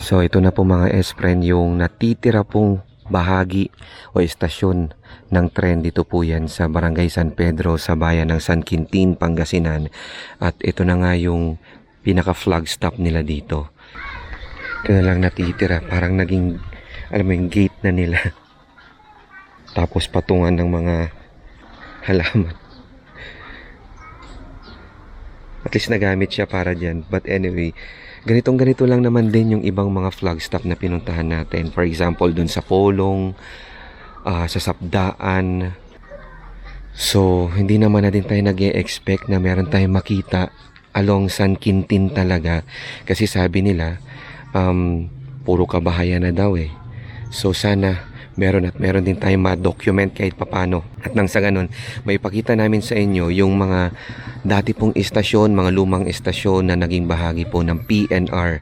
So ito na po mga S-Friend yung natitira pong bahagi o estasyon ng tren. Dito po yan sa Barangay San Pedro sa bayan ng San Quintin, Pangasinan. At ito na nga yung pinaka-flag stop nila dito. Ito na lang natitira. Parang naging, alam mo yung gate na nila. Tapos patungan ng mga halaman. At least nagamit siya para dyan. But anyway, ganito lang naman din yung ibang mga flag stop na pinuntahan natin. For example, dun sa Polong, sa Sapdaan. So, hindi naman na din tayo nag-e-expect na meron tayong makita along San Quintin talaga. Kasi sabi nila, puro kabahayan na daw eh. So, sana meron din tayong ma-document kahit papano. At nang sa ganun, may ipakita namin sa inyo yung mga dati pong istasyon, mga lumang istasyon na naging bahagi po ng PNR.